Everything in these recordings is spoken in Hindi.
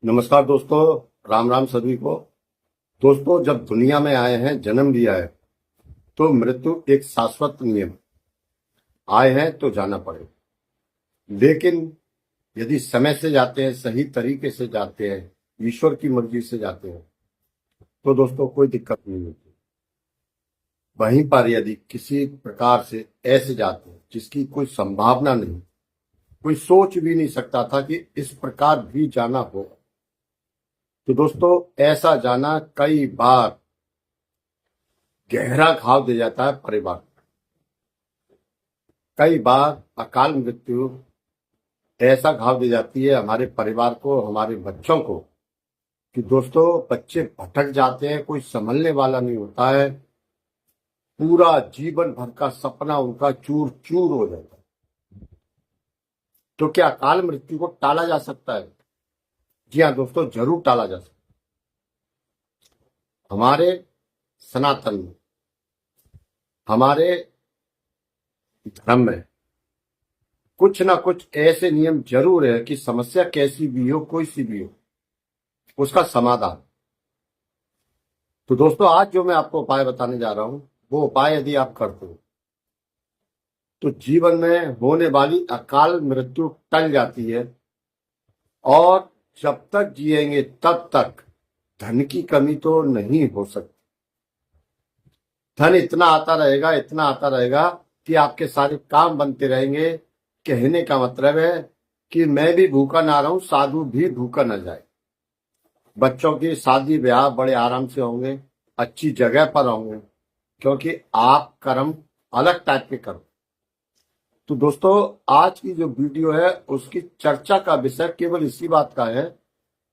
नमस्कार दोस्तों। राम राम सभी को। दोस्तों, जब दुनिया में आए हैं, जन्म लिया है, तो मृत्यु एक शाश्वत नियम। आए हैं तो जाना पड़ेगा। लेकिन यदि समय से जाते हैं, सही तरीके से जाते हैं, ईश्वर की मर्जी से जाते हैं, तो दोस्तों कोई दिक्कत नहीं होती। वहीं पर यदि किसी प्रकार से ऐसे जाते हैं जिसकी कोई संभावना नहीं, कोई सोच भी नहीं सकता था कि इस प्रकार भी जाना होगा, तो दोस्तों ऐसा जाना कई बार गहरा घाव दे जाता है परिवार को। कई बार अकाल मृत्यु ऐसा घाव दे जाती है हमारे परिवार को, हमारे बच्चों को, कि दोस्तों बच्चे भटक जाते हैं, कोई संभलने वाला नहीं होता है। पूरा जीवन भर का सपना उनका चूर चूर हो जाता है। तो क्या अकाल मृत्यु को टाला जा सकता है? जी हाँ दोस्तों, जरूर टाला जा सकता है। हमारे सनातन में, हमारे धर्म में कुछ ना कुछ ऐसे नियम जरूर है कि समस्या कैसी भी हो, कोई सी भी हो, उसका समाधान। तो दोस्तों आज जो मैं आपको उपाय बताने जा रहा हूं, वो उपाय यदि आप करते हो तो जीवन में होने वाली अकाल मृत्यु टल जाती है। और जब तक जिएंगे तब तक धन की कमी तो नहीं हो सकती। धन इतना आता रहेगा, इतना आता रहेगा कि आपके सारे काम बनते रहेंगे। कहने का मतलब है कि मैं भी भूखा ना रहूं, साधु भी भूखा न जाए। बच्चों की शादी ब्याह बड़े आराम से होंगे, अच्छी जगह पर होंगे, क्योंकि आप कर्म अलग टाइप के करो। तो दोस्तों आज की जो वीडियो है उसकी चर्चा का विषय केवल इसी बात का है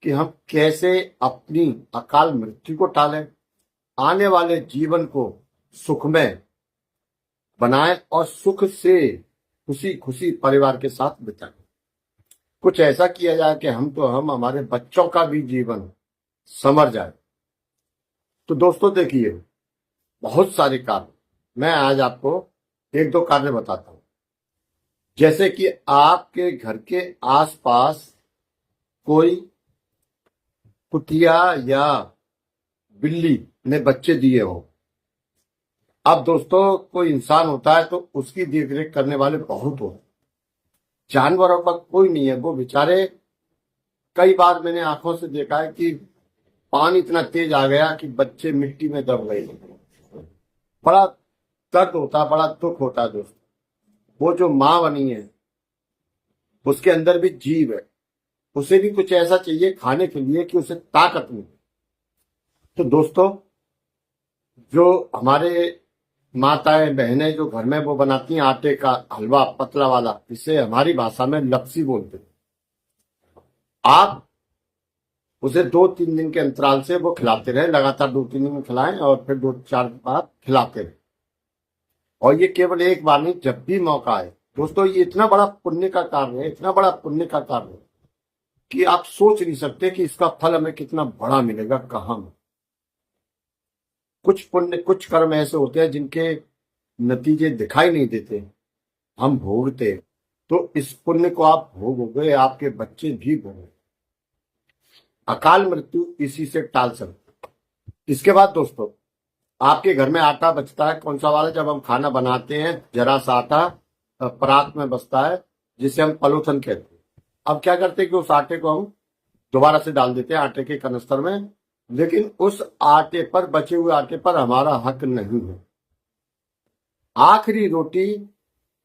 कि हम कैसे अपनी अकाल मृत्यु को टालें, आने वाले जीवन को सुखमय बनाएं और सुख से खुशी खुशी परिवार के साथ बिताएं। कुछ ऐसा किया जाए कि हम हमारे बच्चों का भी जीवन संवर जाए। तो दोस्तों देखिए, बहुत सारे कार्य मैं आज आपको एक दो कार्य बताता हूं। जैसे कि आपके घर के आसपास कोई कुतिया या बिल्ली ने बच्चे दिए हो। अब दोस्तों कोई इंसान होता है तो उसकी देखरेख करने वाले बहुत होते हैं। जानवरों का कोई नहीं है, वो बेचारे, कई बार मैंने आंखों से देखा है कि पानी इतना तेज आ गया कि बच्चे मिट्टी में दब गए। बड़ा दर्द होता है, बड़ा दुख होता है दोस्तों। वो जो माँ बनी है उसके अंदर भी जीव है, उसे भी कुछ ऐसा चाहिए खाने के लिए कि उसे ताकत मिले। तो दोस्तों जो हमारे माताएं बहनें जो घर में वो बनाती हैं आटे का हलवा पतला वाला, इसे हमारी भाषा में लपसी बोलते हैं। आप उसे 2-3 दिन के अंतराल से वो खिलाते रहे, लगातार 2-3 दिन में खिलाएं और फिर 2-4 बार खिलाते रहे। और ये केवल एक बार नहीं, जब भी मौका आए। दोस्तों ये इतना बड़ा पुण्य का कार्य है, इतना बड़ा पुण्य का कार्य है कि आप सोच नहीं सकते कि इसका फल हमें कितना बड़ा मिलेगा। कहां में कुछ पुण्य, कुछ कर्म ऐसे होते हैं जिनके नतीजे दिखाई नहीं देते, हम भोगते हैं। तो इस पुण्य को आप भोगोगे, आपके बच्चे भी भोगोगे। अकाल मृत्यु इसी से टाल सकते। इसके बाद दोस्तों आपके घर में आटा बचता है, कौन सा वाला, जब हम खाना बनाते हैं जरा सा आटा परात में बचता है जिसे हम पलोथन कहते हैं। अब क्या करते हैं कि उस आटे को हम दोबारा से डाल देते हैं आटे के कनस्तर में, लेकिन उस आटे पर, बचे हुए आटे पर हमारा हक नहीं है। आखिरी रोटी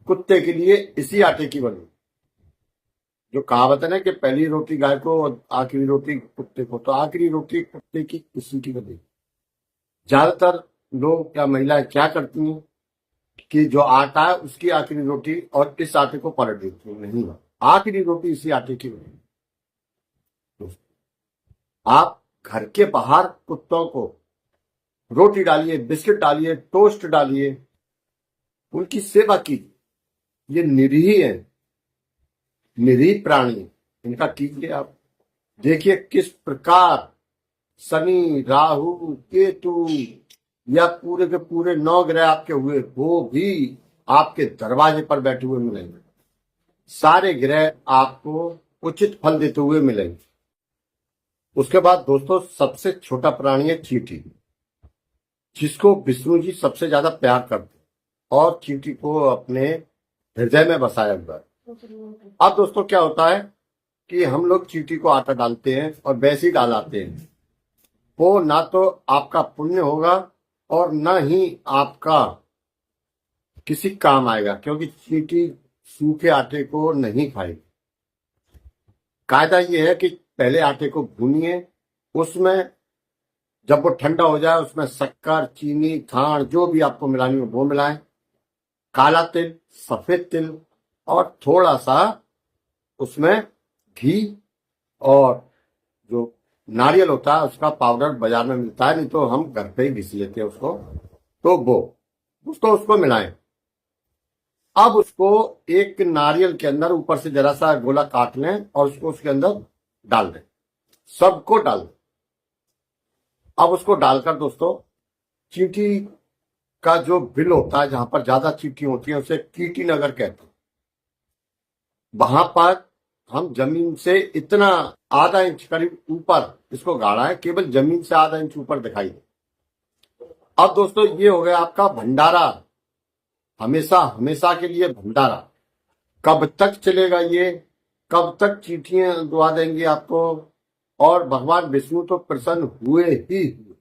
कुत्ते के लिए इसी आटे की बनी। जो कहावत है ना कि पहली रोटी गाय को और आखिरी रोटी कुत्ते को, तो आखिरी रोटी कुत्ते की इसी की बनी। ज्यादातर लोग या महिलाएं क्या करती हैं कि जो आटा है उसकी आखिरी रोटी और इस आटे को पलट देती हैं। नहीं, आखिरी रोटी इसी आटे की बनी। आप घर के बाहर कुत्तों को रोटी डालिए, बिस्किट डालिए, टोस्ट डालिए, उनकी सेवा कीजिए। ये निरीह है, निरीह प्राणी, इनका कीजिए आप। देखिए किस प्रकार शनि, राहु, केतु या पूरे के पूरे 9 ग्रह आपके हुए, वो भी आपके दरवाजे पर बैठे हुए मिलेंगे। सारे ग्रह आपको उचित फल देते हुए मिलेंगे। उसके बाद दोस्तों सबसे छोटा प्राणी है चींटी, जिसको विष्णु जी सबसे ज्यादा प्यार करते हैं और चींटी को अपने हृदय में बसाया हुआ है। अब दोस्तों क्या होता है कि हम लोग चींटी को आटा डालते हैं और वैसे ही डालाते हैं, वो ना तो आपका पुण्य होगा और ना ही आपका किसी काम आएगा, क्योंकि चींटी सूखे आटे को नहीं खाएगी। कायदा ये है कि पहले आटे को भूनिए, उसमें जब वो ठंडा हो जाए उसमें शक्कर, चीनी, खांड जो भी आपको मिलानी हो वो मिलाएं, काला तिल, सफेद तिल और थोड़ा सा उसमें घी, और जो नारियल होता है उसका पाउडर बाजार में मिलता है, नहीं तो हम घर पे ही घिस लेते हैं उसको, तो वो उसको मिलाएं। अब उसको एक नारियल के अंदर ऊपर से जरा सा गोला काट लें और उसको उसके अंदर डाल दें, सबको डाल दें। अब उसको डालकर दोस्तों चींटी का जो बिल होता है, जहां पर ज्यादा चींटी होती है उसे कीटी नगर कहते हैं, वहां पर हम जमीन से इतना आधा इंच करीब ऊपर इसको गाड़ा है, केवल जमीन से आधा इंच ऊपर दिखाई दे। अब दोस्तों ये हो गया आपका भंडारा, हमेशा हमेशा के लिए भंडारा। कब तक चलेगा ये, कब तक चींटियां दुआ देंगी आपको, और भगवान विष्णु तो प्रसन्न हुए ही हुए।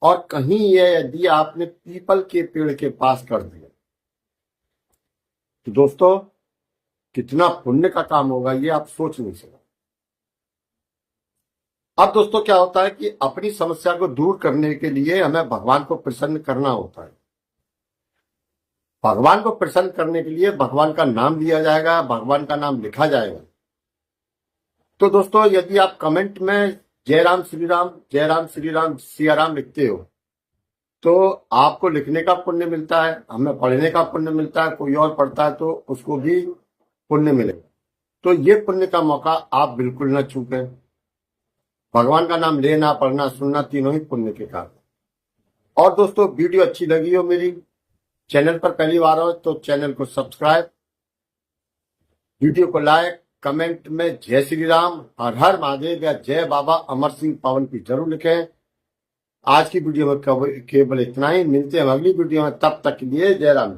और कहीं ये यदि आपने पीपल के पेड़ के पास कर दिया तो दोस्तों कितना पुण्य का काम होगा ये आप सोच नहीं सकते। अब दोस्तों क्या होता है कि अपनी समस्या को दूर करने के लिए हमें भगवान को प्रसन्न करना होता है। भगवान को प्रसन्न करने के लिए भगवान का नाम लिया जाएगा, भगवान का नाम लिखा जाएगा। तो दोस्तों यदि आप कमेंट में जय राम श्री राम, जय राम श्री राम, सिया राम लिखते हो तो आपको लिखने का पुण्य मिलता है, हमें पढ़ने का पुण्य मिलता है, कोई और पढ़ता है तो उसको भी पुण्य मिलेगा। तो ये पुण्य का मौका आप बिल्कुल ना चूकें। भगवान का नाम लेना, पढ़ना, सुनना तीनों ही पुण्य के कारण। और दोस्तों वीडियो अच्छी लगी हो, मेरी चैनल पर पहली बार हो तो चैनल को सब्सक्राइब, वीडियो को लाइक, कमेंट में जय श्री राम, हर हर महादेव या जय बाबा अमर सिंह पवन की जरूर लिखें। आज की वीडियो में केवल इतना ही, मिलते हैं अगली वीडियो में, तब तक के लिए जय राम।